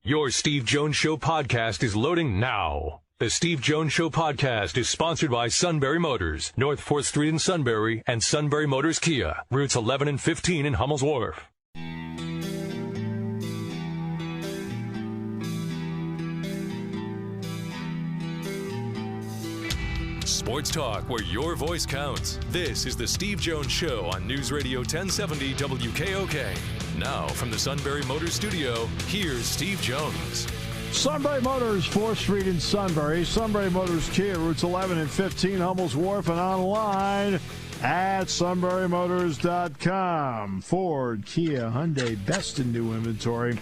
Your Steve Jones Show podcast is loading now. The Steve Jones Show podcast is sponsored by Sunbury Motors, North 4th Street in Sunbury, and Sunbury Motors Kia, routes 11 and 15 in Hummel's Wharf. Sports talk where your voice counts. This is the Steve Jones Show on News Radio 1070 WKOK. Now from the Sunbury Motors studio, here's Steve Jones. Sunbury Motors, 4th Street in Sunbury. Sunbury Motors Kia, routes 11 and 15, Hummel's Wharf, and online at sunburymotors.com. Ford, Kia, Hyundai, best in new inventory.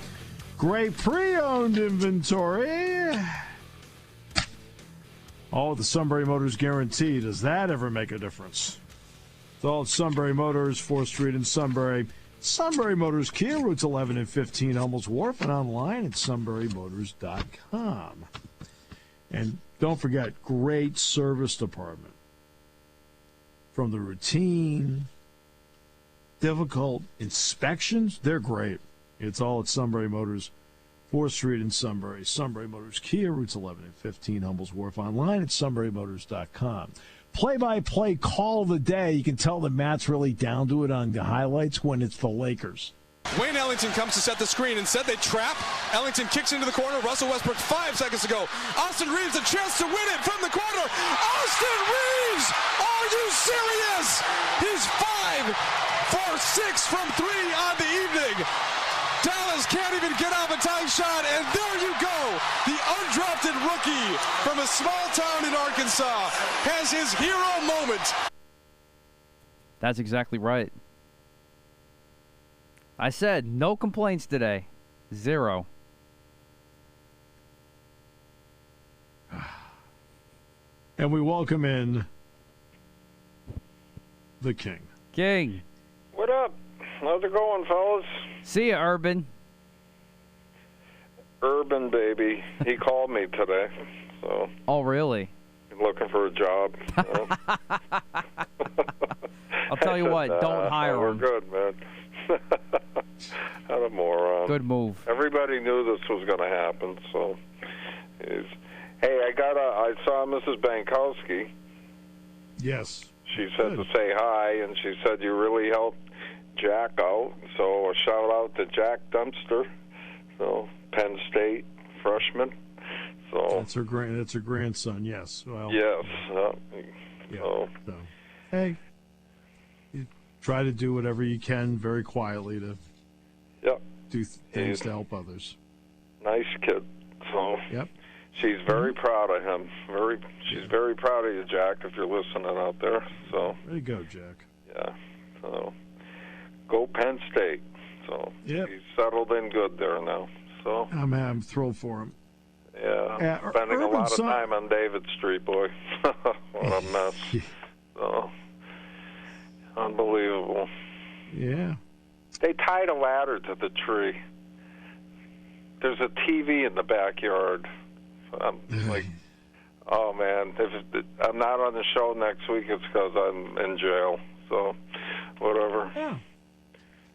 Great pre-owned inventory. All with the Sunbury Motors guarantee. Does that ever make a difference? It's all at Sunbury Motors, 4th Street in Sunbury. Sunbury Motors Kia, routes 11 and 15, Hummel's Wharf, and online at sunburymotors.com. And don't forget, great service department. From the routine, difficult inspections, they're great. It's all at Sunbury Motors, 4th Street in Sunbury. Sunbury Motors Kia, routes 11 and 15, Hummel's Wharf, online at sunburymotors.com. Play-by-play call of the day. You can tell that Matt's really down to it on the highlights when it's the Lakers. Wayne Ellington comes to set the screen. Instead, they trap. Ellington kicks into the corner. Russell Westbrook 5 seconds ago. Austin Reeves a chance to win it from the corner. Austin Reeves! Are you serious? He's 5 for 6 from 3 on the evening. Dallas can't even get off a tying shot, and there you go. The undrafted rookie from a small town in Arkansas has his hero moment. That's exactly right. I said no complaints today. 0. And we welcome in the King. King. What up? How's it going, fellas? See ya, Urban. Urban, baby. He called me today. So. Oh, really? Looking for a job. So. I'll tell you what, don't hire him. We're good, man. What a moron. Good move. Everybody knew this was going to happen, so. Hey, I saw Mrs. Bankowski. Yes. She said to say hi, and she said you really helped Jack out. So a shout out to Jack Dempster, so Penn State freshman. So that's her grandson. Yes. Well. Yes. So, hey, you try to do whatever you can very quietly to. Yep. Do things to help others. Nice kid. So. Yep. She's very proud of him. She's very proud of you, Jack, if you're listening out there. So. There you go, Jack. Yeah. So. Go Penn State. So yep. He's settled in good there now. So I'm thrilled for him. Yeah, spending a lot of time on David Street, boy. What a mess. So unbelievable. Yeah. They tied a ladder to the tree. There's a TV in the backyard. I'm like, oh man, if I'm not on the show next week, it's because I'm in jail. So whatever. Yeah.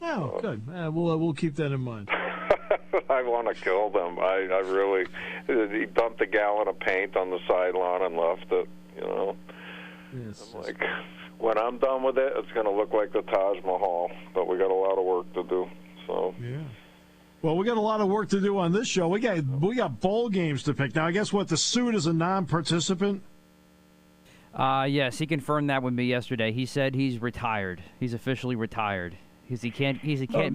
Oh, good. We'll keep that in mind. I want to kill them. I really. He dumped a gallon of paint on the sideline and left it. You know. Yes. I'm like, when I'm done with it, it's going to look like the Taj Mahal. But we got a lot of work to do. So. Yeah. Well, we got a lot of work to do on this show. We got bowl games to pick. Now, I guess the suit is a non-participant. Yes, he confirmed that with me yesterday. He said he's retired. He's officially retired. Because he can't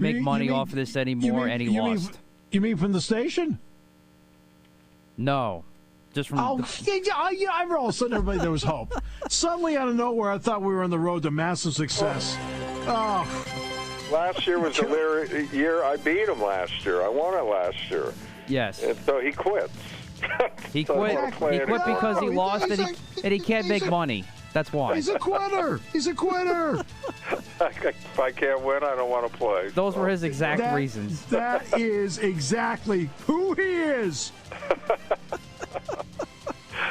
make money off of this anymore, and he lost. You mean from the station? No. Just from all of a sudden everybody there was hope. Suddenly out of nowhere I thought we were on the road to massive success. Oh. Last year was the year I beat him last year. I won it last year. Yes. And so he quits. He quit. He quit because he lost and he can't make money. That's why. He's a quitter. He's a quitter. If I can't win, I don't want to play. Those were his exact reasons. That is exactly who he is.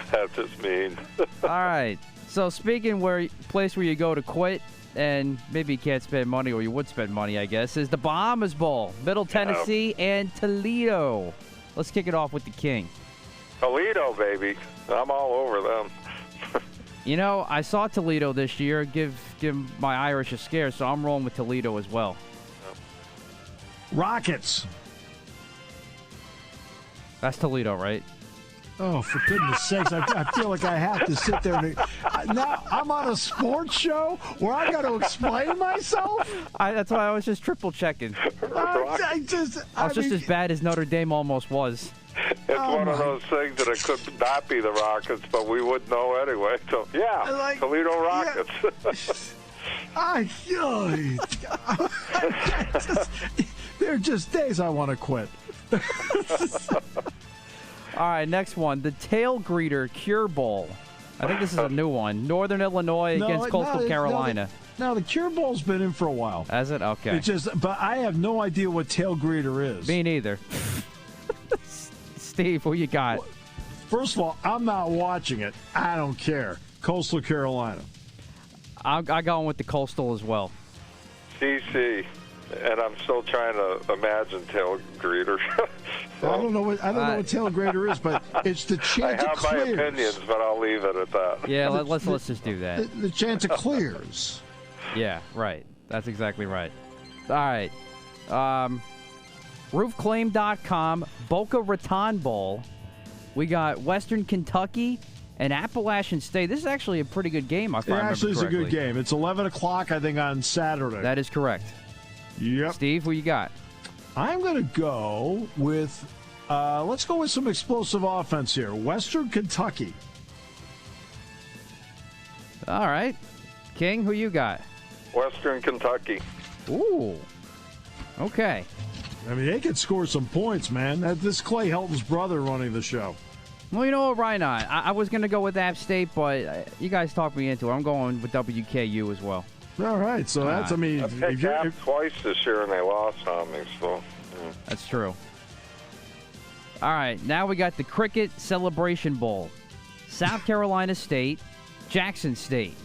That's just mean. All right. So speaking place where you go to quit and maybe you can't spend money, or you would spend money, I guess, is the Bahamas Bowl. Middle Tennessee and Toledo. Let's kick it off with the King. Toledo, baby. I'm all over them. You know, I saw Toledo this year. Give my Irish a scare, so I'm rolling with Toledo as well. Rockets. That's Toledo, right? Oh, for goodness sakes, I feel like I have to sit there. Now I'm on a sports show where I got to explain myself? That's why I was just triple checking. I was just as bad as Notre Dame almost was. It's one of those things that it could not be the Rockets, but we wouldn't know anyway. So, yeah, Toledo Rockets. There are just days I want to quit. All right, next one. The Tail Greeter Cure Bowl. I think this is a new one. Northern Illinois against Coastal Carolina. No, the Cure Bowl's been in for a while. Has it? Okay. But I have no idea what Tail Greeter is. Me neither. Steve, who you got? First of all, I'm not watching it. I don't care. Coastal Carolina. I'm going with the Coastal as well. CC. And I'm still trying to imagine Tail Greeter. I don't know what Tail Greeter is, but it's the chant of clears. I have my opinions, but I'll leave it at that. Yeah, let's just do that. The chant of clears. Yeah, right. That's exactly right. All right. Roofclaim.com, Boca Raton Bowl. We got Western Kentucky and Appalachian State. This is actually a pretty good game, if I remember correctly. It actually is a good game. It's 11 o'clock, I think, on Saturday. That is correct. Yep. Steve, who you got? I'm going to go with, let's go with some explosive offense here. Western Kentucky. All right. King, who you got? Western Kentucky. Ooh. Okay. I mean, they could score some points, man. This is Clay Helton's brother running the show. Well, you know what? Why not? I was going to go with App State, but you guys talked me into it. I'm going with WKU as well. All right, so that's, I mean... I've picked App twice this year, and they lost on me, so... Yeah. That's true. All right, now we got the Cricket Celebration Bowl. South Carolina State, Jackson State.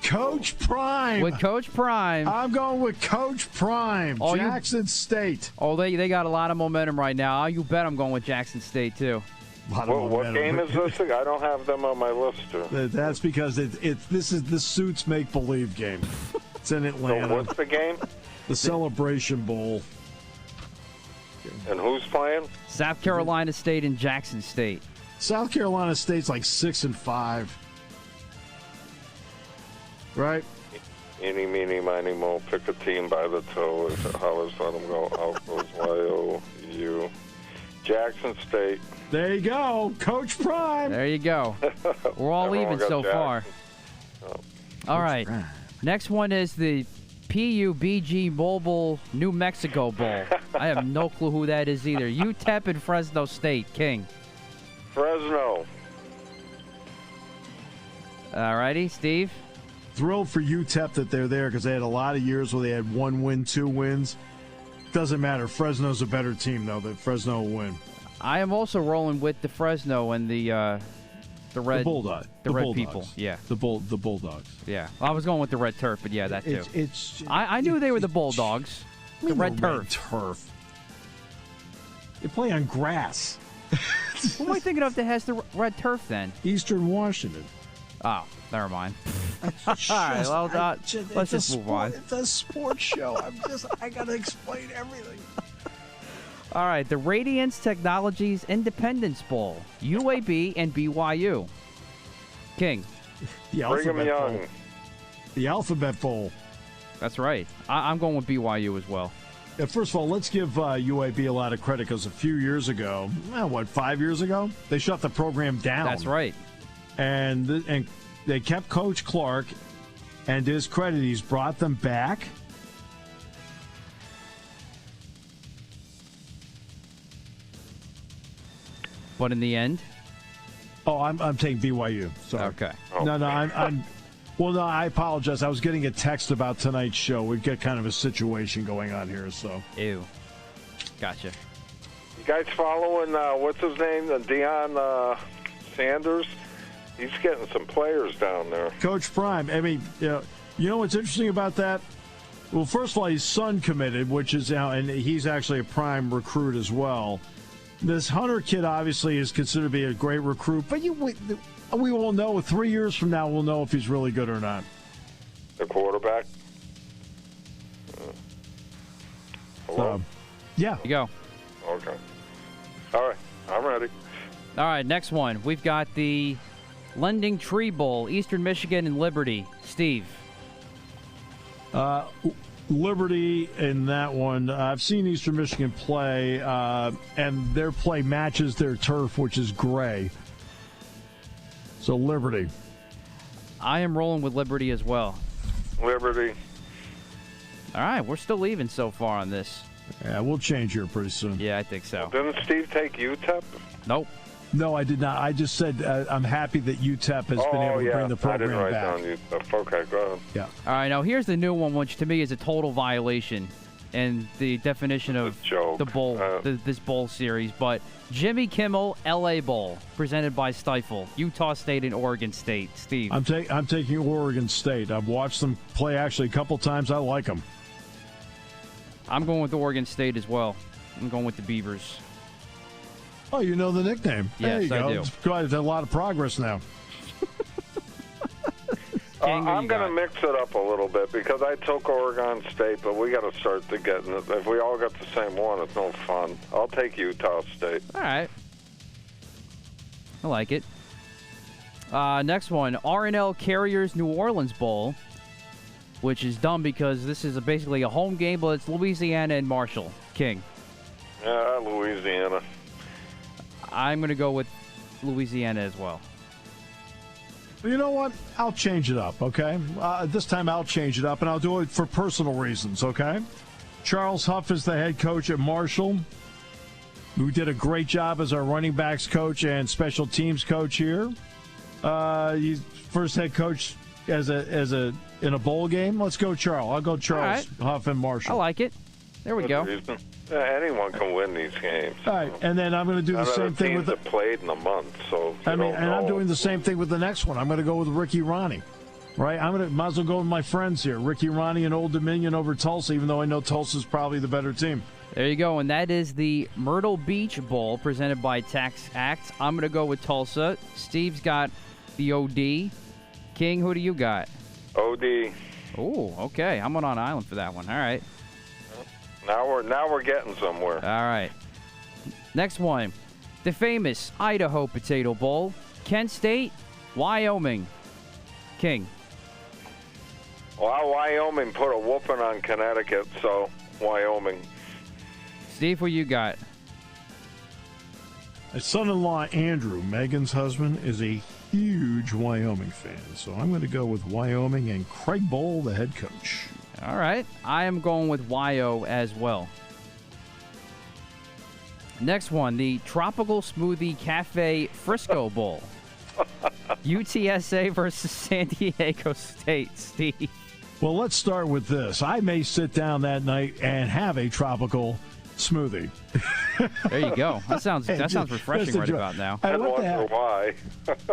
Coach Prime. With Coach Prime. I'm going with Coach Prime, Jackson State. Oh, they got a lot of momentum right now. You bet I'm going with Jackson State, too. What game is this? I don't have them on my list. That's because this is the Suits make-believe game. It's in Atlanta. So what's the game? The Celebration Bowl. And who's playing? South Carolina State and Jackson State. South Carolina State's like 6-5. Right? Eeny, meeny, miny, mo, pick a team by the toe. How is let them go? Out goes Y-O-U. Jackson State. There you go. Coach Prime. There you go. We're all even so far. Oh. All right. Next one is the PUBG Mobile New Mexico Bowl. I have no clue who that is either. UTEP and Fresno State. King. Fresno. All righty. Steve? Thrilled for UTEP that they're there because they had a lot of years where they had 1 win, 2 wins. Doesn't matter. Fresno's a better team, though. That Fresno will win. I am also rolling with the Fresno and the red Bulldog. The red Bulldogs. people. Yeah. The Bulldogs. Yeah. Well, I was going with the red turf, but yeah, that too. I knew they were the Bulldogs. The red turf. They play on grass. Who am I thinking of that has the red turf then? Eastern Washington. Oh, never mind. All right, well, let's just move on. It's a sports show. I got to explain everything. All right, the Radiance Technologies Independence Bowl, UAB and BYU. King. The Alphabet Bowl. The Alphabet Bowl. That's right. I'm going with BYU as well. Yeah, first of all, let's give UAB a lot of credit because a few years ago, 5 years ago, they shut the program down. That's right. And they kept Coach Clark, and to his credit, he's brought them back. But in the end? Oh, I'm taking BYU. Sorry. Okay. No, I apologize. I was getting a text about tonight's show. We've got kind of a situation going on here, so. Ew. Gotcha. You guys following, what's his name? Deion Sanders? He's getting some players down there. Coach Prime. I mean, you know what's interesting about that? Well, first of all, his son committed, which is now, and he's actually a Prime recruit as well. This Hunter kid obviously is considered to be a great recruit, but we will know 3 years from now. We'll know if he's really good or not. The quarterback. Hello. Yeah. There you go. Okay. All right. I'm ready. All right, next one. We've got the Lending Tree Bowl, Eastern Michigan and Liberty. Steve. Liberty in that one. I've seen Eastern Michigan play, and their play matches their turf, which is gray. So Liberty. I am rolling with Liberty as well. Liberty. All right, we're still even so far on this. Yeah, we'll change here pretty soon. Yeah, I think so. Didn't Steve take UTEP? Nope. No, I did not. I just said I'm happy that UTEP has been able to bring the program I didn't write back. down UTEP. Okay, go ahead. Yeah. All right, now here's the new one, which to me is a total violation, and the definition of joke. the bowl, this bowl series. But Jimmy Kimmel LA Bowl, presented by Stifel, Utah State and Oregon State. Steve. I'm taking Oregon State. I've watched them play actually a couple times. I like them. I'm going with Oregon State as well. I'm going with the Beavers. Oh, you know the nickname. There Yes, you go. I do. It's quite a lot of progress now. King, who I'm you going to got? mix it up a little bit because I took Oregon State, but we got to start to getting it. If we all got the same one, it's no fun. I'll take Utah State. All right. I like it. Next one, R&L Carriers New Orleans Bowl, which is dumb because this is basically a home game, but it's Louisiana and Marshall. King. Yeah, Louisiana. I'm going to go with Louisiana as well. You know what? I'll change it up, okay? This time I'll change it up, and I'll do it for personal reasons, okay? Charles Huff is the head coach at Marshall, who did a great job as our running backs coach and special teams coach here. He's first head coach in a bowl game. Let's go, Charles. I'll go Charles Huff and Marshall. I like it. There we Good go. reason. Yeah, anyone can win these games. All right, and then I'm going to do the same thing with teams that played in a month. So I'm doing the same thing with the next one. I'm going to go with Ricky Ronnie. Right? Might as well go with my friends here. Ricky Ronnie and Old Dominion over Tulsa, even though I know Tulsa's probably the better team. There you go, and that is the Myrtle Beach Bowl presented by Tax Act. I'm going to go with Tulsa. Steve's got the OD. King, who do you got? OD. Oh, okay. I'm on island for that one. All right. Now we're getting somewhere. All right. Next one, the famous Idaho Potato Bowl, Kent State, Wyoming. King. Well, Wyoming put a whooping on Connecticut, so Wyoming. Steve, who you got? My son-in-law, Andrew, Megan's husband, is a huge Wyoming fan. So I'm going to go with Wyoming and Craig Bowl, the head coach. All right. I am going with Wyo as well. Next one, the Tropical Smoothie Cafe Frisco Bowl. UTSA versus San Diego State. Steve. Well, let's start with this. I may sit down that night and have a tropical smoothie. There you go. That sounds refreshing right about now. I wonder why.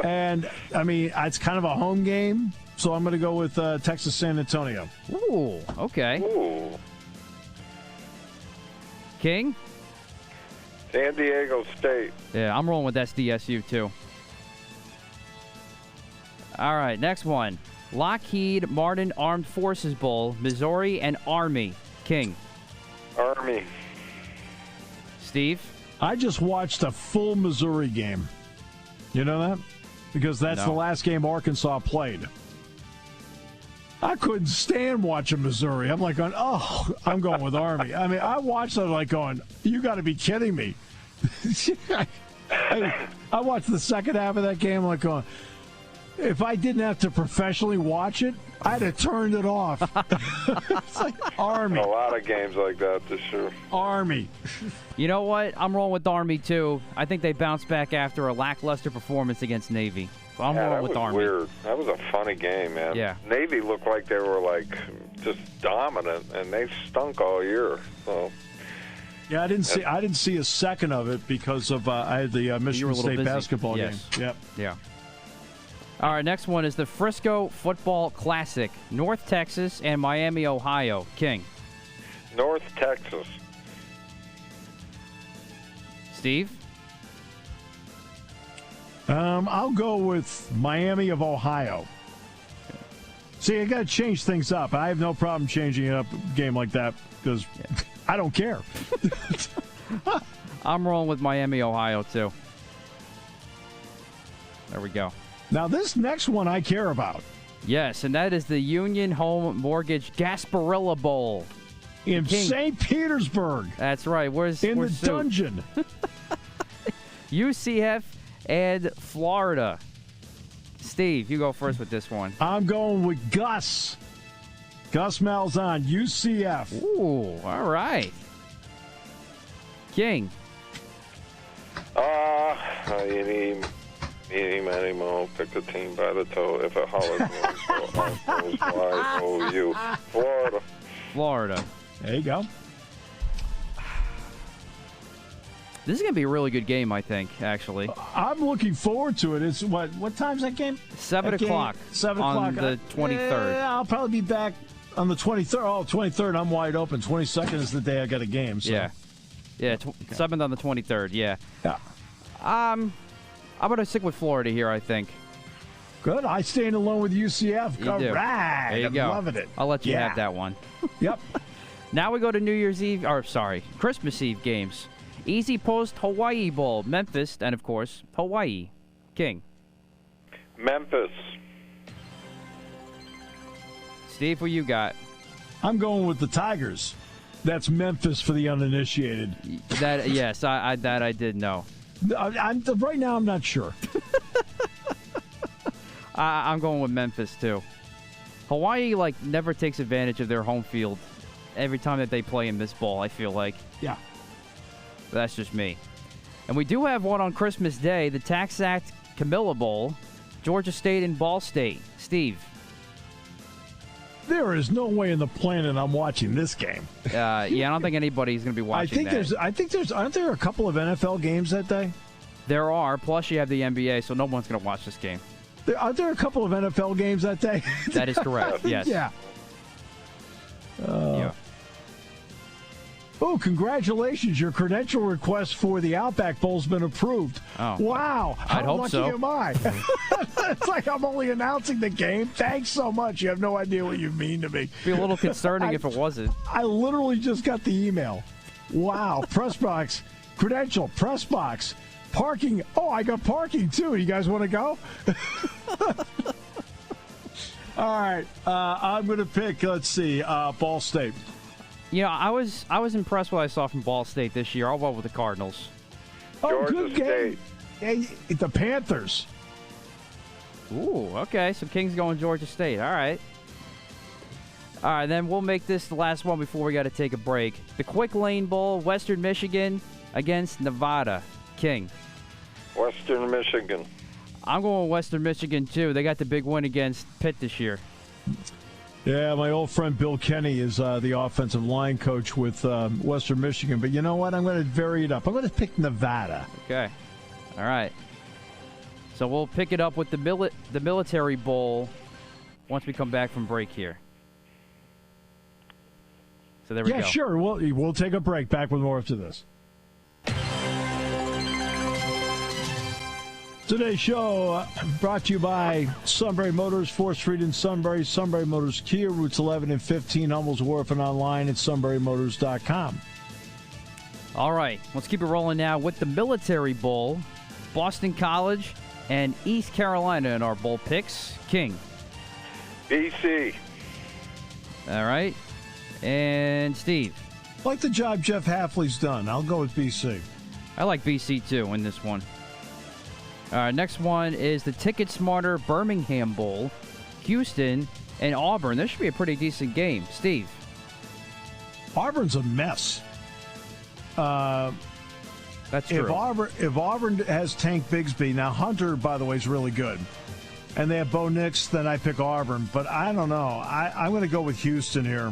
And, I mean, it's kind of a home game, so I'm going to go with Texas San Antonio. Ooh, okay. Ooh. King? San Diego State. Yeah, I'm rolling with SDSU too. All right, next one. Lockheed Martin Armed Forces Bowl, Missouri and Army. King. Army. Steve? I just watched a full Missouri game. You know that? Because that's the last game Arkansas played. I couldn't stand watching Missouri. I'm like going, I'm going with Army. I mean, I watched it like going, you got to be kidding me. I watched the second half of that game like going, if I didn't have to professionally watch it, I'd have turned it off. It's like Army. A lot of games like that this year. Army. You know what? I'm rolling with Army too. I think they bounced back after a lackluster performance against Navy. So I'm rolling with Army. Weird. That was a funny game, man. Yeah. Navy looked like they were like just dominant, and they stunk all year. So. Yeah, I didn't see a second of it because of I had the Michigan State busy. basketball Yes. game. Yep. Yeah. All right, next one is the Frisco Football Classic, North Texas and Miami, Ohio. King. North Texas. Steve? I'll go with Miami of Ohio. See, I got to change things up. I have no problem changing it up a game like that because I don't care. I'm rolling with Miami, Ohio, too. There we go. Now, this next one I care about. Yes, and that is the Union Home Mortgage Gasparilla Bowl. In St. Petersburg. That's right. Where's the Sue? dungeon. UCF and Florida. Steve, you go first with this one. I'm going with Gus. Gus Malzahn, UCF. Ooh, all right. King. Eeny, many, mo, pick a team by the toe. If a holiday goes Y-O-U. Florida. There you go. This is going to be a really good game, I think, actually. I'm looking forward to it. It's what time's that game? 7 o'clock. 7 o'clock. On the 23rd. I'll probably be back on the 23rd. Oh, 23rd, I'm wide open. 22nd is the day I got a game. So. Yeah. Yeah, 7th on the 23rd, yeah. Yeah. I'm going to stick with Florida here, I think. Good. I stand alone with UCF. You do. Right. There you go. Loving it. I'll let you have that one. Yep. Now we go to Christmas Eve games. Easy Post Hawaii Bowl, Memphis, and of course, Hawaii. King. Memphis. Steve, what you got? I'm going with the Tigers. That's Memphis for the uninitiated. Yes, I did know. Right now, I'm not sure. I'm going with Memphis, too. Hawaii, never takes advantage of their home field every time that they play in this bowl, I feel like. Yeah. That's just me. And we do have one on Christmas Day, the Tax Act Camilla Bowl, Georgia State and Ball State. Steve. There is no way in the planet I'm watching this game. I don't think anybody's going to be watching that. Aren't there a couple of NFL games that day? There are, plus you have the NBA, so no one's going to watch this game. Aren't there a couple of NFL games that day? That is correct, yes. Yeah. Yeah. Oh, congratulations. Your credential request for the Outback Bowl's been approved. Oh. Wow. How lucky am I? It's like I'm only announcing the game. Thanks so much. You have no idea what you mean to me. It'd be a little concerning if it wasn't. I literally just got the email. Wow. Press box. Credential. Press box. Parking. Oh, I got parking, too. You guys want to go? All right. I'm going to pick, let's see, Ball State. I was impressed with what I saw from Ball State this year. I'll vote with the Cardinals. Oh, Georgia good game. Hey, the Panthers. Ooh, okay. So King's going Georgia State. All right. All right, then we'll make this the last one before we got to take a break. The Quick Lane Bowl, Western Michigan against Nevada. King. Western Michigan. I'm going with Western Michigan, too. They got the big win against Pitt this year. Yeah, my old friend Bill Kenny is the offensive line coach with Western Michigan. But you know what? I'm going to vary it up. I'm going to pick Nevada. Okay. All right. So we'll pick it up with the Military Bowl once we come back from break here. So there we go. Yeah, sure. We'll take a break. Back with more after this. Today's show brought to you by Sunbury Motors, 4th Street in Sunbury, Sunbury Motors Kia, routes 11 and 15, Hummels Wharf, and online at sunburymotors.com. All right, let's keep it rolling now with the Military Bowl, Boston College and East Carolina in our bowl picks. King. BC. All right. And Steve. Like the job Jeff Hafley's done. I'll go with BC. I like BC, too, in this one. All right, next one is the Ticket Smarter Birmingham Bowl, Houston and Auburn. This should be a pretty decent game. Steve. Auburn's a mess. That's true. If Auburn has Tank Bigsby, now Hunter, by the way, is really good, and they have Bo Nix, then I pick Auburn. But I don't know. I'm going to go with Houston here.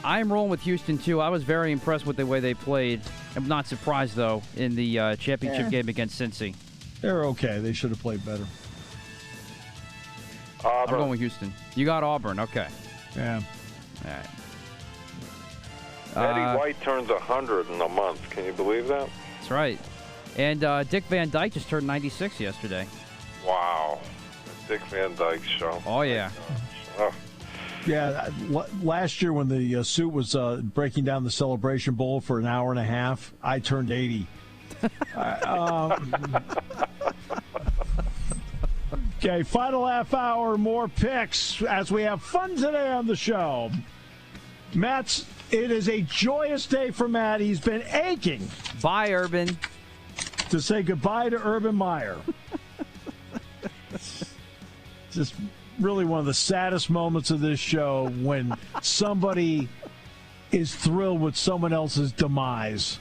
I'm rolling with Houston, too. I was very impressed with the way they played. I'm not surprised, though, in the championship game against Cincy. They're okay. They should have played better. Auburn. I'm going with Houston. You got Auburn. Okay. Yeah. All right. Eddie White turns 100 in a month. Can you believe that? That's right. And Dick Van Dyke just turned 96 yesterday. Wow. The Dick Van Dyke Show. Oh, yeah. Oh. Yeah, last year when the suit was breaking down the Celebration Bowl for an hour and a half, I turned 80. Okay, final half hour, more picks as we have fun today on the show. It is a joyous day for Matt. He's been aching. Bye, Urban. To say goodbye to Urban Meyer. Just really one of the saddest moments of this show when somebody is thrilled with someone else's demise.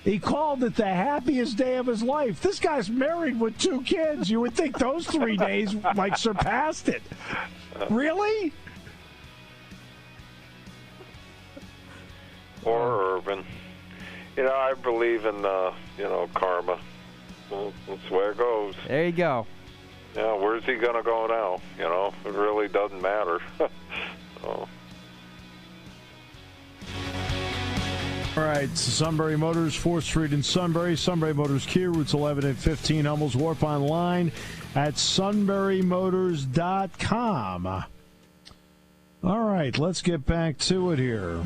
He called it the happiest day of his life. This guy's married with 2 kids. You would think those 3 days surpassed it. Really? Or Urban. I believe in, karma. Well, that's the way it goes. There you go. Yeah, where's he going to go now? It really doesn't matter. So. All right, Sunbury Motors, 4th Street in Sunbury. Sunbury Motors Kia, routes 11 and 15, Hummels Wharf, online at sunburymotors.com. All right, let's get back to it here.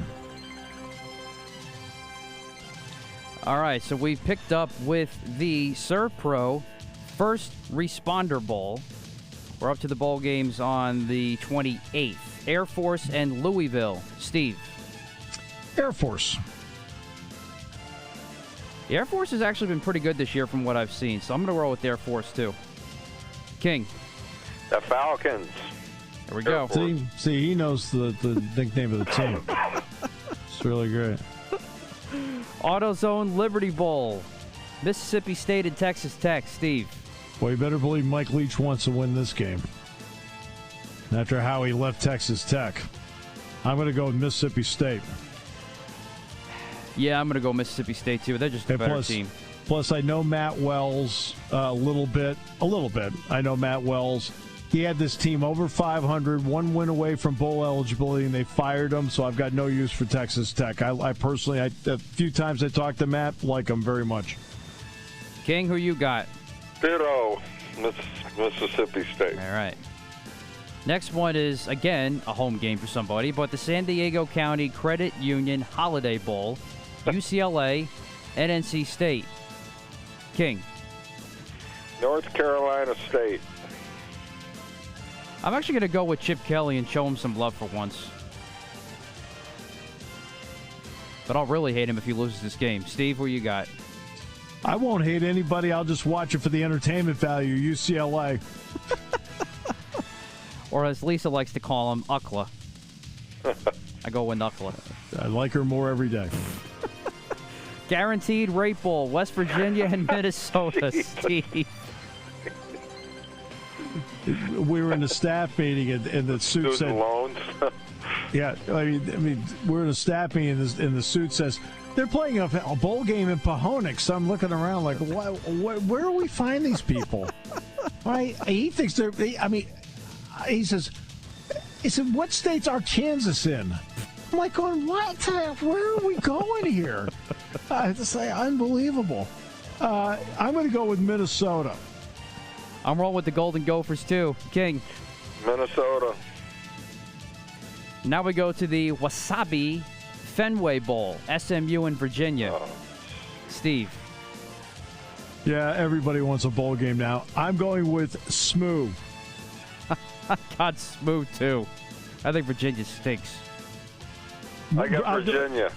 All right, so we picked up with the ServPro First Responder Bowl. We're up to the bowl games on the 28th. Air Force and Louisville. Steve. Air Force. The Air Force has actually been pretty good this year from what I've seen, so I'm going to roll with the Air Force, too. King. The Falcons. There we go. See, he knows the nickname of the team. It's really great. AutoZone Liberty Bowl. Mississippi State and Texas Tech. Steve. Well, you better believe Mike Leach wants to win this game. After how he left Texas Tech. I'm going to go with Mississippi State. Yeah, I'm going to go Mississippi State, too. They're just a better team. Plus, I know Matt Wells a little bit. I know Matt Wells. He had this team over 500, 1 win away from bowl eligibility, and they fired him, so I've got no use for Texas Tech. I personally, a few times I talked to Matt, like him very much. King, who you got? Ditto. Mississippi State. All right. Next one is, again, a home game for somebody, but the San Diego County Credit Union Holiday Bowl, UCLA, and NC State. King. North Carolina State. I'm actually going to go with Chip Kelly and show him some love for once. But I'll really hate him if he loses this game. Steve, who you got? I won't hate anybody. I'll just watch it for the entertainment value, UCLA. Or as Lisa likes to call him, UCLA. I go with UCLA. I like her more every day. Guaranteed Rate Bowl, West Virginia and Minnesota. Steve. We were in a staff meeting, and the suit said, loans. "Yeah, I mean, we're in a staff meeting, and the suit says they're playing a bowl game in Pahonix." So I'm looking around like, where do we find these people? Right? He thinks they're. He said, "What states are Kansas in?" I'm like, going, "What? Where are we going here?" I have to say, unbelievable. I'm going to go with Minnesota. I'm rolling with the Golden Gophers, too. King. Minnesota. Now we go to the Wasabi Fenway Bowl, SMU in Virginia. Steve. Yeah, everybody wants a bowl game now. I'm going with SMU. God, SMU, too. I think Virginia stinks. I got Virginia.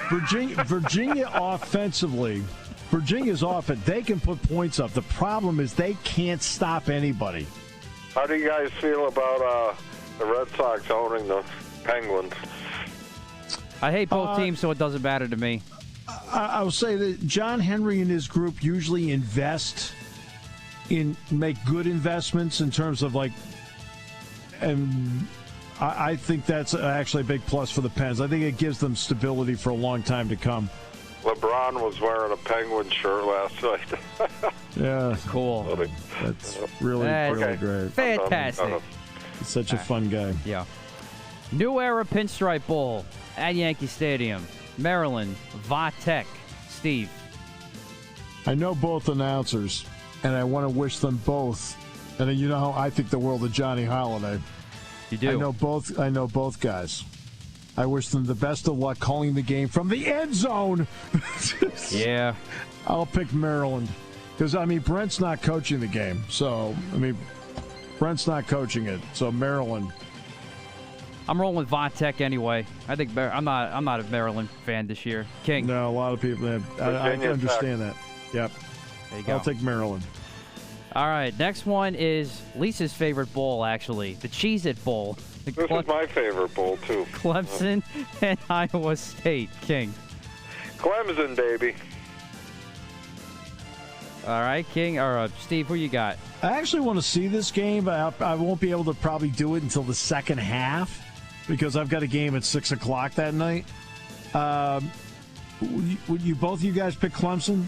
Virginia offensively. Virginia's off it. They can put points up. The problem is they can't stop anybody. How do you guys feel about the Red Sox owning the Penguins? I hate both teams, so it doesn't matter to me. I will say that John Henry and his group usually make good investments in terms of and I think that's actually a big plus for the Pens. I think it gives them stability for a long time to come. LeBron was wearing a Penguin shirt last night. Yeah. Cool. That's really great. Fantastic. He's such a fun guy. Yeah. New Era Pinstripe Bowl at Yankee Stadium. Maryland, Va Tech. Steve. I know both announcers, and I want to wish them both. And then you know how I think the world of Johnny Holiday. You do. I know both guys. I wish them the best of luck calling the game from the end zone. Yeah. I'll pick Maryland. Because, Brent's not coaching the game. So, Brent's not coaching it. So, Maryland. I'm rolling with Vodtech anyway. I think I'm not a Maryland fan this year. King. No, a lot of people have. I understand that. Yep. There you go. I'll take Maryland. All right, next one is Lisa's favorite bowl, actually, the Cheez-It Bowl. This is my favorite bowl, too. Clemson and Iowa State. King. Clemson, baby. All right, King. Or Steve, who you got? I actually want to see this game, but I won't be able to probably do it until the second half because I've got a game at 6 o'clock that night. Would you both of you guys pick Clemson?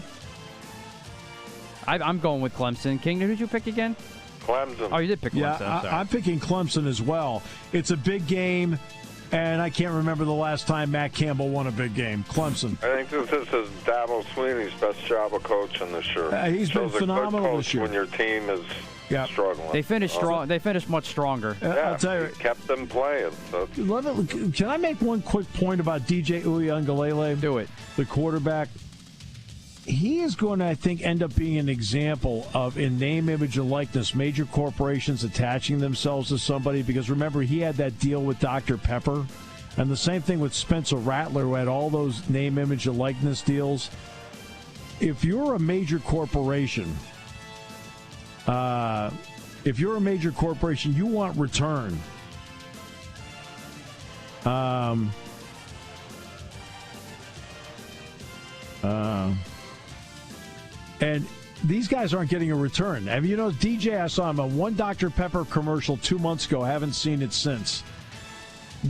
I'm going with Clemson. King, who did you pick again? Clemson. Oh, you did pick Clemson. Yeah, I'm picking Clemson as well. It's a big game, and I can't remember the last time Matt Campbell won a big game. Clemson. I think this is Dabo Sweeney's best job of coaching this year. He's been phenomenal this year. When your team is struggling. They finished strong. They finished much stronger. I'll tell you. Kept them playing. So. Can I make one quick point about DJ Uiagalelei? Do it. The quarterback. He is going to, I think, end up being an example of, in name, image, and likeness, major corporations attaching themselves to somebody. Because remember, he had that deal with Dr. Pepper. And the same thing with Spencer Rattler, who had all those name, image, and likeness deals. If you're a major corporation, you want return. And these guys aren't getting a return. Have you noticed DJ? I saw him on one Dr. Pepper commercial 2 months ago. I haven't seen it since.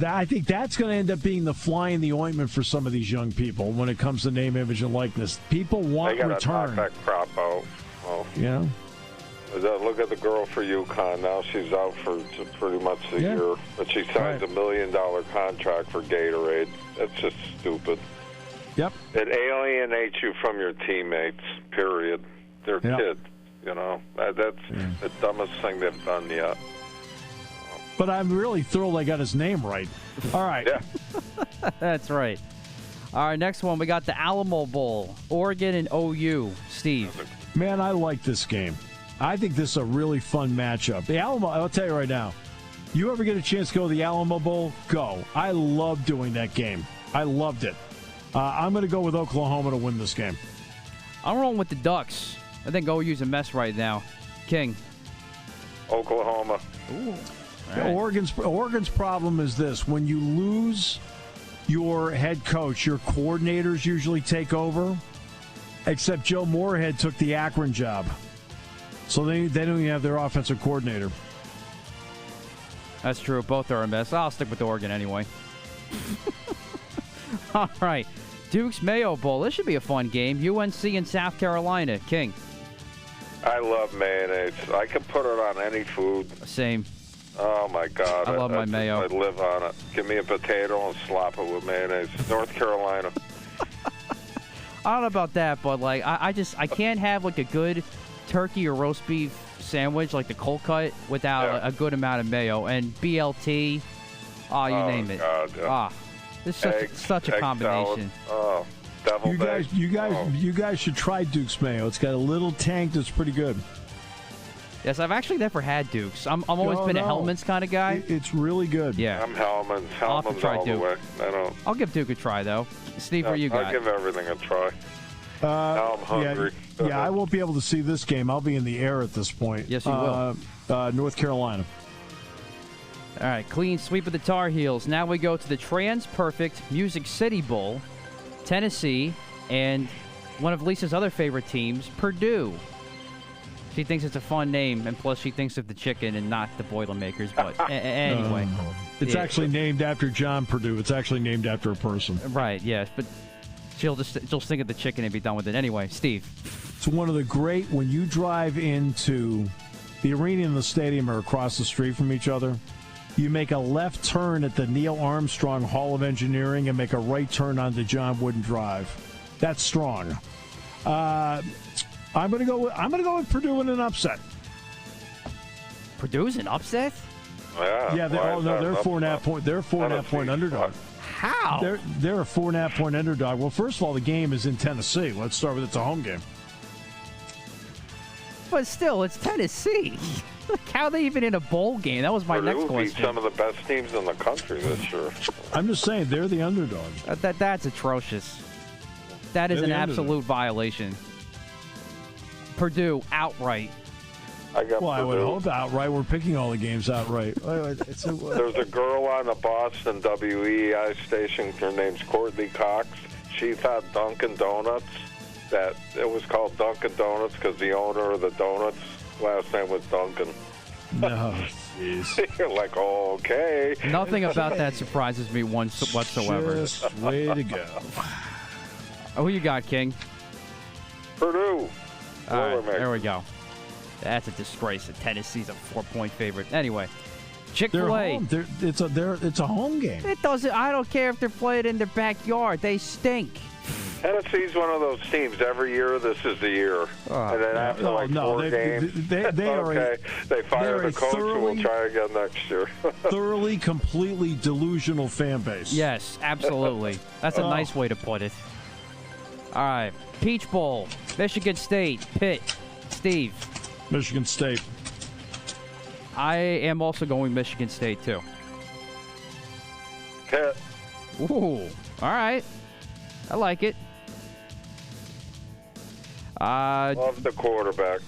I think that's going to end up being the fly in the ointment for some of these young people when it comes to name, image, and likeness. People want return. They got to knock that crop out. Well, yeah. Look at the girl for UConn. Now she's out for pretty much a year. But she signs $1 million contract for Gatorade. That's just stupid. Yep. It alienates you from your teammates, period. They're kids, That's the dumbest thing they've done yet. But I'm really thrilled I got his name right. All right. Yeah. That's right. All right, next one. We got the Alamo Bowl, Oregon and OU. Steve. Man, I like this game. I think this is a really fun matchup. The Alamo, I'll tell you right now, you ever get a chance to go to the Alamo Bowl, go. I love doing that game. I loved it. I'm going to go with Oklahoma to win this game. I'm rolling with the Ducks. I think OU's a mess right now. King. Oklahoma. Ooh. Right. Oregon's problem is this. When you lose your head coach, your coordinators usually take over, except Joe Moorhead took the Akron job. So they don't even have their offensive coordinator. That's true. Both are a mess. I'll stick with Oregon anyway. All right. Duke's Mayo Bowl. This should be a fun game. UNC and South Carolina. King. I love mayonnaise. I can put it on any food. Same. Oh, my God. I love my mayo. I live on it. Give me a potato and slop it with mayonnaise. North Carolina. I don't know about that, but, I can't have, a good turkey or roast beef sandwich, like the cold cut, without a good amount of mayo. And BLT, you name it. God, yeah. It's such a combination. Salad. Oh, you guys should try Duke's Mayo. It's got a little tank that's pretty good. Yes, I've actually never had Duke's. I'm always been a Hellman's kind of guy. It's really good. Yeah. I'm Hellman's. I'll have to try all Duke. The way. I'll give Duke a try, though. Steve, what you got? I'll give everything a try. Now I'm hungry. Yeah, I won't be able to see this game. I'll be in the air at this point. Yes, you will. North Carolina. All right, clean sweep of the Tar Heels. Now we go to the Trans-Perfect Music City Bowl, Tennessee, and one of Lisa's other favorite teams, Purdue. She thinks it's a fun name, and plus she thinks of the chicken and not the Boilermakers. But anyway. It's actually named after John Purdue. It's actually named after a person. Right, yes, but she'll think of the chicken and be done with it. Anyway, Steve. It's one of the great, when you drive into the arena and the stadium are across the street from each other, you make a left turn at the Neil Armstrong Hall of Engineering and make a right turn onto John Wooden Drive. That's strong. I'm going to go with Purdue in an upset. Purdue's an upset? Yeah, They're 4.5 point. They're a 4.5 point underdog. How? They're a 4.5 point underdog. Well, first of all, the game is in Tennessee. Let's start with it's a home game. But still, it's Tennessee. How are they even in a bowl game? That was my next Purdue beat question. some of the best teams in the country this year. I'm just saying they're the underdog. That's atrocious. That is They're an the underdog. absolute violation. Purdue outright. I got Well, I would Purdue. hope outright. We're picking all the games outright. There's a girl on the Boston WEI station. Her name's Courtney Cox. She thought Dunkin' Donuts, that it was called Dunkin' Donuts because the owner of the donuts last name was Duncan. No, jeez. You're like, okay. Nothing about that surprises me whatsoever. Just way to go. Who you got, King? Purdue. All right, Boilermakers. there we go. That's a disgrace. Tennessee's a 4-point favorite. Anyway, They're Chick-fil-A. home. It's a home game. It doesn't. I don't care if they're playing in their backyard. They stink. Tennessee's one of those teams. Every year, this is the year. And then after No, like no, 4 games, they are okay, they fire they're the a coach and thoroughly- we'll try again next year. thoroughly, completely delusional fan base. Yes, absolutely. That's a nice way to put it. All right, Peach Bowl, Michigan State, Pitt, Steve. Michigan State. I am also going Michigan State too. Pitt. Ooh, all right. I like it. Love the quarterback.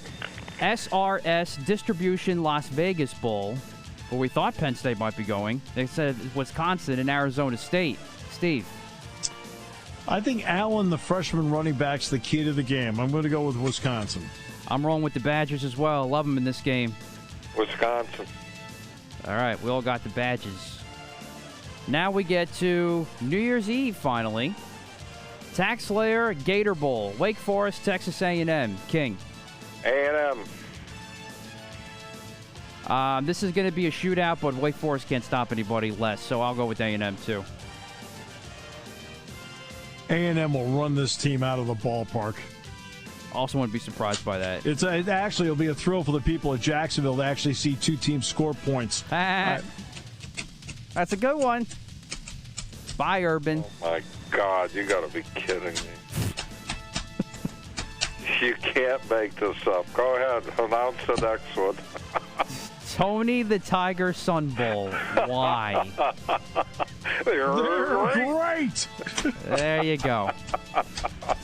SRS Distribution Las Vegas Bowl, where we thought Penn State might be going. They said Wisconsin and Arizona State. Steve. I think Allen, the freshman running back's the key to the game. I'm going to go with Wisconsin. I'm rolling with the Badgers as well. Love them in this game. Wisconsin. All right, we all got the badges. Now we get to New Year's Eve, finally. Tax Slayer Gator Bowl, Wake Forest, Texas A&M. King. A&M. This is going to be a shootout, but Wake Forest can't stop anybody less, so I'll go with A&M too. A&M will run this team out of the ballpark. Also wouldn't be surprised by that. It'll be a thrill for the people at Jacksonville to actually see two teams score points. That's a good one. Bye, Urban. My God, you got to be kidding me. You can't make this up. Go ahead. Announce the next one. Tony the Tiger Sun Bowl. Why? They're Great! There you go.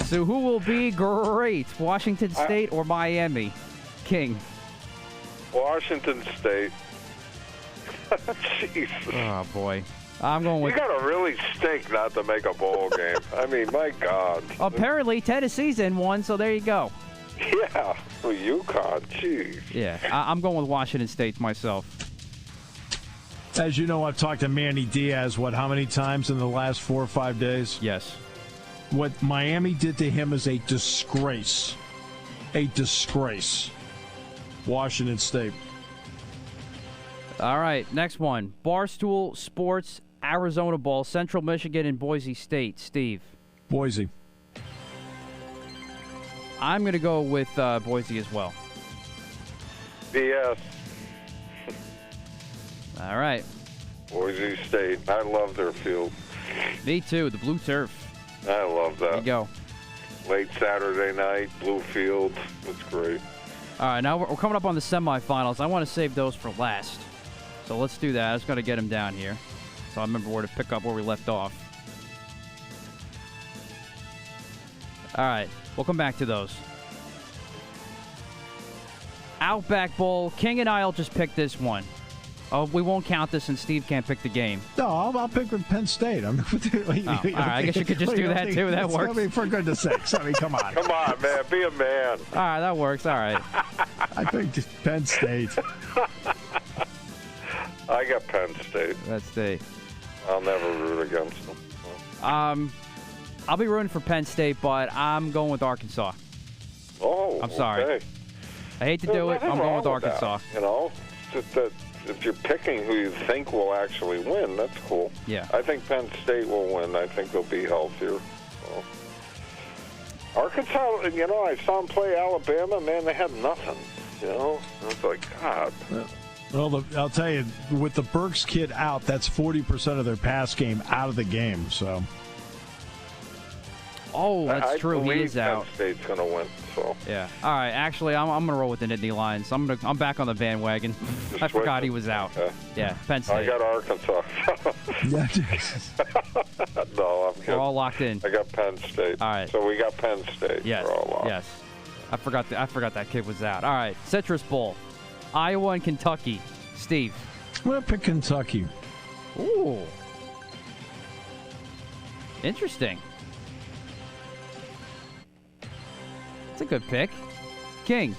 So who will be great? Washington State or Miami? King. Washington State. Jesus. Oh, boy. I'm going You with... got to really stink not to make a bowl game. I mean, my God. Apparently, Tennessee's in one, so there you go. Yeah. Well, UConn. Jeez. Yeah, I'm going with Washington State myself. As you know, I've talked to Manny Diaz, how many times in the last 4 or 5 days? Yes. What Miami did to him is a disgrace. A disgrace. Washington State. All right, next one. Barstool Sports Arizona Bowl, Central Michigan and Boise State. Steve. Boise. I'm going to go with Boise as well. BS. All right. Boise State. I love their field. Me too, the blue turf. I love There you that. go. Late Saturday night, blue field. It's great. All right, now we're coming up on the semifinals. I want to save those for last. So let's do that. I just got to get them down here so I remember where to pick up where we left off. All right, we'll come back to those. Outback Bowl. King and I will just pick this one. Oh, we won't count this, and Steve can't pick the game. No, I'll pick with Penn State. All right, I guess you could just do that, too. That works. I mean, for goodness sakes. I mean, come on. Come on, man. Be a man. All right, that works. All right. I picked Penn State. I got Penn State. That's the... I'll never root against them. I'll be rooting for Penn State, but I'm going with Arkansas. Oh, I'm sorry. Okay. I hate to do it. Nothing I'm going wrong with Arkansas. that, you know, it's just that if you're picking who you think will actually win, that's cool. Yeah. I think Penn State will win. I think they'll be healthier. So. Arkansas, you know, I saw them play Alabama. Man, they had nothing. You know, I was like, God. Well, I'll tell you, with the Burks kid out, that's 40% of their pass game out of the game. So. Oh, that's true. He is out. Penn State's going to win. So. Yeah. All right. Actually, I'm going to roll with the Nittany Lions. I'm back on the bandwagon. I forgot he was out. Okay. Yeah, Penn State. I got Arkansas. No, I'm good. We're all locked in. I got Penn State. All right. So we got Penn State. Yes. We're all locked. Yes. I forgot that kid was out. All right. Citrus Bowl. Iowa and Kentucky. Steve. I'm going to pick Kentucky. Ooh. Interesting. That's a good pick. King.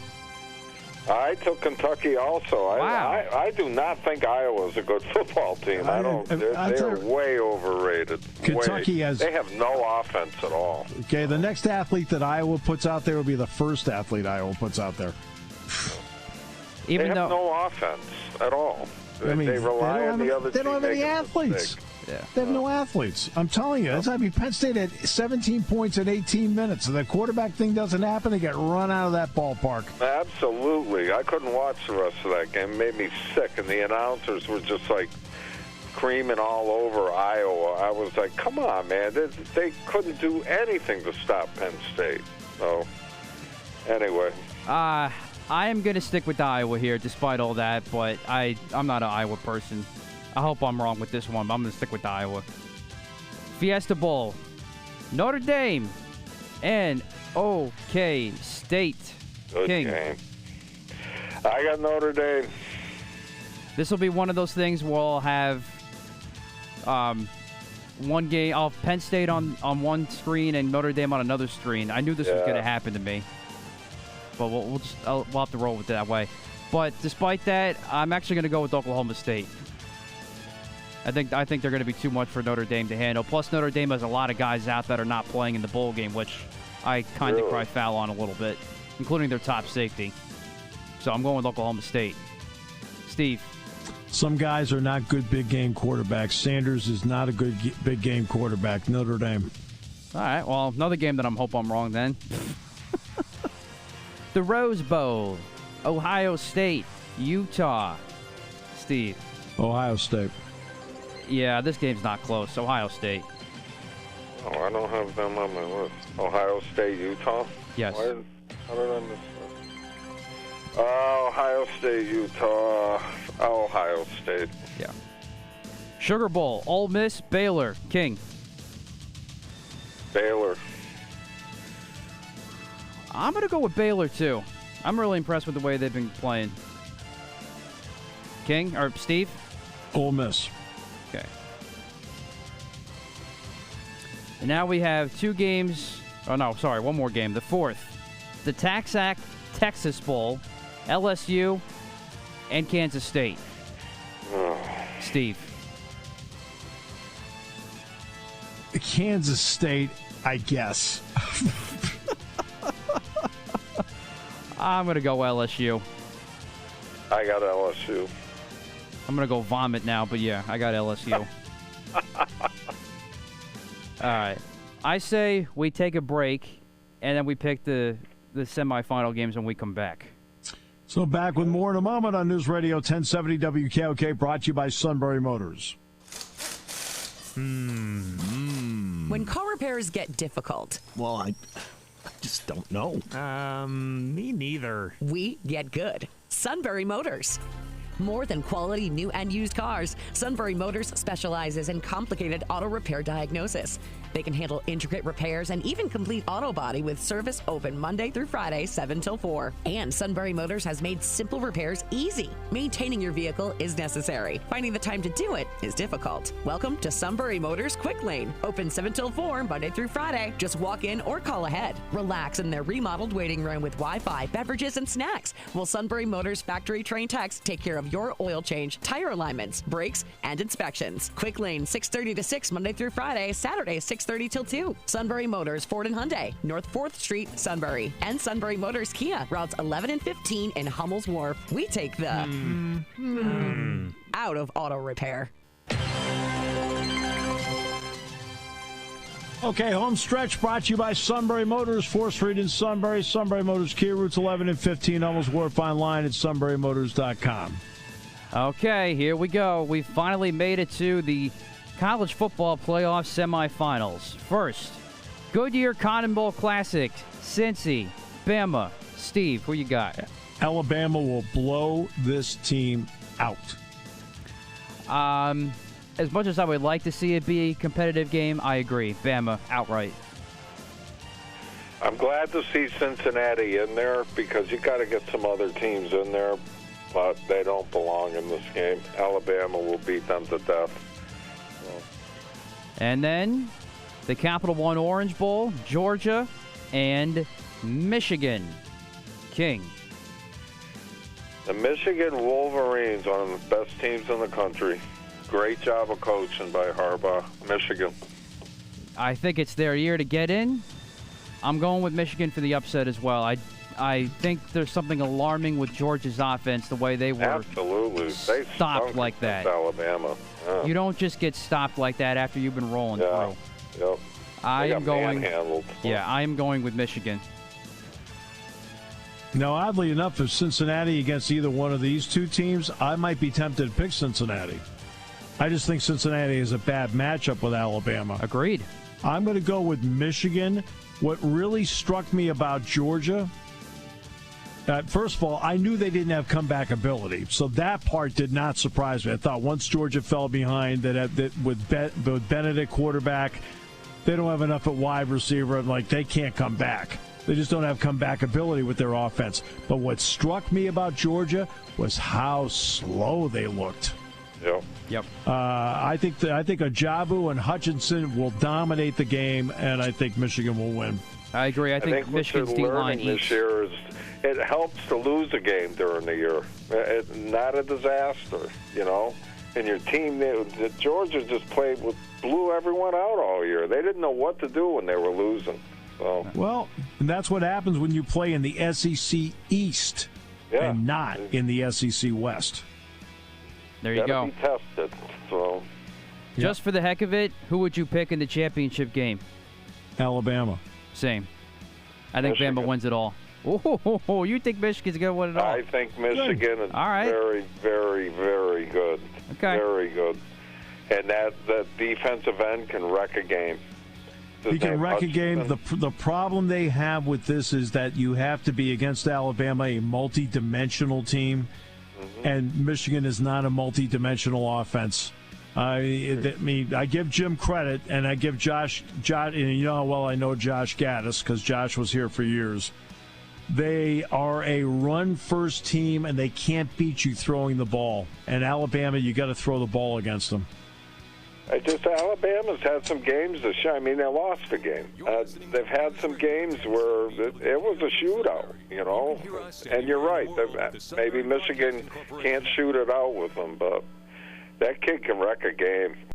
I took Kentucky also. Wow. I do not think Iowa's a good football team. They're way overrated. Kentucky has. They have no offense at all. Okay, the next athlete that Iowa puts out there will be the first athlete Iowa puts out there. They have no offense at all. They rely on the other team. They don't have any athletes. Yeah. They have no athletes. I'm telling you. Penn State had 17 points in 18 minutes. If the quarterback thing doesn't happen, they get run out of that ballpark. Absolutely. I couldn't watch the rest of that game. It made me sick, and the announcers were just like screaming all over Iowa. I was like, come on, man. They couldn't do anything to stop Penn State. So, anyway. I am going to stick with Iowa here despite all that, but I'm not an Iowa person. I hope I'm wrong with this one, but I'm going to stick with Iowa. Fiesta Bowl. Notre Dame and OK State. Good King. game. I got Notre Dame. This will be one of those things where I'll have one game. I'll have Penn State on one screen and Notre Dame on another screen. I knew this was going to happen to me. But we'll have to roll with it that way. But despite that, I'm actually going to go with Oklahoma State. I think they're going to be too much for Notre Dame to handle. Plus, Notre Dame has a lot of guys out that are not playing in the bowl game, which I kind of cry foul on a little bit, including their top safety. So I'm going with Oklahoma State. Steve. Some guys are not good big game quarterbacks. Sanders is not a good big game quarterback. Notre Dame. All right. Well, another game that I'm wrong then. The Rose Bowl. Ohio State. Utah. Steve. Ohio State. Yeah, this game's not close. Ohio State. Oh, I don't have them on my list. Ohio State, Utah? Yes. How did I miss that? Ohio State, Utah. Ohio State. Yeah. Sugar Bowl. Ole Miss, Baylor. King. Baylor. I'm going to go with Baylor, too. I'm really impressed with the way they've been playing. King or Steve? Ole Miss. Okay. And now we have two games. Oh, no, sorry, one more game. The fourth. The TaxAct Texas Bowl, LSU, and Kansas State. Steve. Kansas State, I guess. I'm going to go LSU. I got LSU. I'm going to go vomit now, but yeah, I got LSU. All right. I say we take a break, and then we pick the semifinal games when we come back. So back with more in a moment on News Radio 1070 WKOK, brought to you by Sunbury Motors. When car repairs get difficult. Well, I just don't know. Me neither. We get good. Sunbury Motors. More than quality new and used cars, Sunbury Motors specializes in complicated auto repair diagnosis. They can handle intricate repairs and even complete auto body with service open Monday through Friday, 7 till 4. And Sunbury Motors has made simple repairs easy. Maintaining your vehicle is necessary. Finding the time to do it is difficult. Welcome to Sunbury Motors Quick Lane. Open 7 till 4, Monday through Friday. Just walk in or call ahead. Relax in their remodeled waiting room with Wi-Fi, beverages, and snacks. While Sunbury Motors factory trained techs take care of your oil change, tire alignments, brakes, and inspections. Quick Lane, 6:30 to 6, Monday through Friday, Saturday, 6:30 till 2. Sunbury Motors, Ford and Hyundai, North 4th Street, Sunbury. And Sunbury Motors Kia, routes 11 and 15 in Hummel's Wharf. We take the out of auto repair. Okay, home stretch brought to you by Sunbury Motors, 4th Street in Sunbury. Sunbury Motors Kia, routes 11 and 15, Hummels Wharf, online at sunburymotors.com. Okay, here we go. We finally made it to the college football playoff semifinals. First, Goodyear Cotton Bowl Classic, Cincy, Bama. Steve, who you got? Alabama will blow this team out. As much as I would like to see it be a competitive game, I agree. Bama, outright. I'm glad to see Cincinnati in there because you got to get some other teams in there, but they don't belong in this game. Alabama will beat them to death. And then the Capital One Orange Bowl, Georgia and Michigan. King. The Michigan Wolverines, one of the best teams in the country. Great job of coaching by Harbaugh. Michigan. I think it's their year to get in. I'm going with Michigan for the upset as well. I think there's something alarming with Georgia's offense, the way they were Absolutely. They stopped like that. Alabama. Yeah. You don't just get stopped like that after you've been rolling through. Yep. I am going. Manhandled. Yeah, I am going with Michigan. Now, oddly enough, if Cincinnati against either one of these two teams, I might be tempted to pick Cincinnati. I just think Cincinnati is a bad matchup with Alabama. Agreed. I'm going to go with Michigan. What really struck me about Georgia, first of all, I knew they didn't have comeback ability, so that part did not surprise me. I thought once Georgia fell behind, that with Benedict quarterback, they don't have enough at wide receiver. I'm like, they can't come back. They just don't have comeback ability with their offense. But what struck me about Georgia was how slow they looked. Yep. I think Ajabu and Hutchinson will dominate the game, and I think Michigan will win. I agree. I think Michigan's what they're learning this year is it helps to lose a game during the year. It's not a disaster, you know. And your team, Georgia just blew everyone out all year. They didn't know what to do when they were losing. So. Well, and that's what happens when you play in the SEC East and not in the SEC West. There you go. Be tested. So. Just for the heck of it, who would you pick in the championship game? Alabama. Same. I think Michigan. Bama wins it all. Oh, you think Michigan's going to win it all? I think Michigan is all right. very, very, very good. Okay. Very good. And that defensive end can wreck a game. He can wreck a game. The problem they have with this is that you have to be against Alabama, a multi-dimensional team, and Michigan is not a multi-dimensional offense. I give Jim credit, and I give Josh, and you know how well I know Josh Gaddis because Josh was here for years. They are a run-first team, and they can't beat you throwing the ball. And Alabama, you got to throw the ball against them. Alabama's had some games this year. I mean, they lost a game. They've had some games where it was a shootout, you know. And you're right. Maybe Michigan can't shoot it out with them, but that kid can wreck a game.